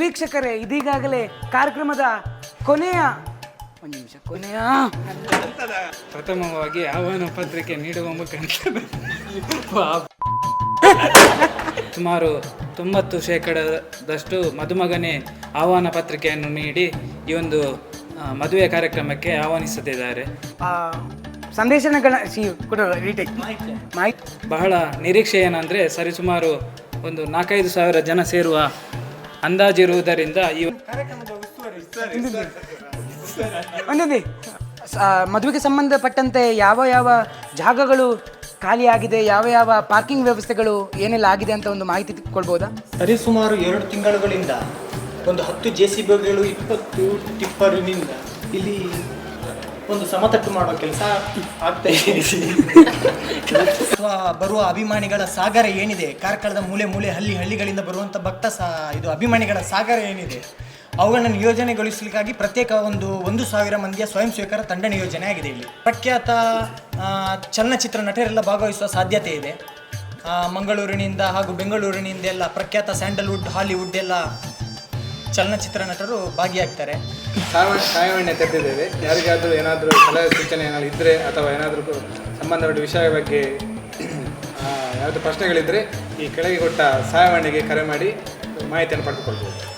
ವೀಕ್ಷಕರೇ, ಇದೀಗಾಗಲೇ ಕಾರ್ಯಕ್ರಮದ ಕೊನೆಯ ಒಂದು ನಿಮಿಷ, ಕೊನೆಯ ಪ್ರಥಮವಾಗಿ ಆಹ್ವಾನ ಪತ್ರಿಕೆ ನೀಡುವ ಮುಖಾಂತರ ಸುಮಾರು 90% ಮದುಮಗನೇ ಆಹ್ವಾನ ಪತ್ರಿಕೆಯನ್ನು ನೀಡಿ ಈ ಒಂದು ಮದುವೆ ಕಾರ್ಯಕ್ರಮಕ್ಕೆ ಆಹ್ವಾನಿಸುತ್ತಿದ್ದಾರೆ. ಸಂದೇಶಗಳ ಬಹಳ ನಿರೀಕ್ಷೆ ಏನಂದರೆ ಸರಿಸುಮಾರು ಒಂದು 4-5 ಸಾವಿರ ಜನ ಸೇರುವ ಅಂದಾಜಿರುವುದರಿಂದ ಈ ಮದುವೆಗೆ ಸಂಬಂಧಪಟ್ಟಂತೆ ಯಾವ ಯಾವ ಜಾಗಗಳು ಖಾಲಿಯಾಗಿದೆ, ಯಾವ ಯಾವ ಪಾರ್ಕಿಂಗ್ ವ್ಯವಸ್ಥೆಗಳು ಏನೆಲ್ಲ ಆಗಿದೆ ಅಂತ ಒಂದು ಮಾಹಿತಿ ಕೊಡ್ಬೋದಾ? ಸರಿಸುಮಾರು 2 ತಿಂಗಳುಗಳಿಂದ ಒಂದು 10 JCBಗಳು 20 ಟಿಪ್ಪರಿನಿಂದ ಇಲ್ಲಿ ಒಂದು ಸಮತಟ್ಟು ಮಾಡೋ ಕೆಲಸ ಆಗ್ತಾ ಇದೆ. ಬರುವ ಅಭಿಮಾನಿಗಳ ಸಾಗರ ಏನಿದೆ, ಕಾರ್ಕಳದ ಮೂಲೆ ಮೂಲೆ ಹಳ್ಳಿಗಳಿಂದ ಬರುವಂಥ ಇದು ಅಭಿಮಾನಿಗಳ ಸಾಗರ ಏನಿದೆ, ಅವುಗಳನ್ನು ನಿಯೋಜನೆಗೊಳಿಸಲಿಕ್ಕಾಗಿ ಪ್ರತ್ಯೇಕ 1,000 ಮಂದಿಯ ಸ್ವಯಂ ಸೇವಕರ ತಂಡ ನಿಯೋಜನೆ ಆಗಿದೆ. ಇಲ್ಲಿ ಪ್ರಖ್ಯಾತ ಚಲನಚಿತ್ರ ನಟರೆಲ್ಲ ಭಾಗವಹಿಸುವ ಸಾಧ್ಯತೆ ಇದೆ. ಮಂಗಳೂರಿನಿಂದ ಹಾಗೂ ಬೆಂಗಳೂರಿನಿಂದ ಎಲ್ಲ ಪ್ರಖ್ಯಾತ ಸ್ಯಾಂಡಲ್ವುಡ್, ಹಾಲಿವುಡ್ ಎಲ್ಲ ಚಲನಚಿತ್ರ ನಟರು ಭಾಗಿಯಾಗ್ತಾರೆ. ಸಹಾಯವಾಣಿ ತೆರೆದಿದ್ದೇವೆ. ಯಾರಿಗಾದರೂ ಏನಾದರೂ ಸಲಹೆ ಸೂಚನೆ ಏನಾದರೂ ಇದ್ದರೆ ಅಥವಾ ಏನಾದರೂ ಸಂಬಂಧಪಟ್ಟ ವಿಷಯ ಬಗ್ಗೆ ಯಾವುದು ಪ್ರಶ್ನೆಗಳಿದ್ದರೆ ಈ ಕೆಳಗೆ ಕೊಟ್ಟ ಸಹಾಯವಾಣಿಗೆ ಕರೆ ಮಾಡಿ ಮಾಹಿತಿಯನ್ನು ಪಡೆದುಕೊಳ್ಬೋದು.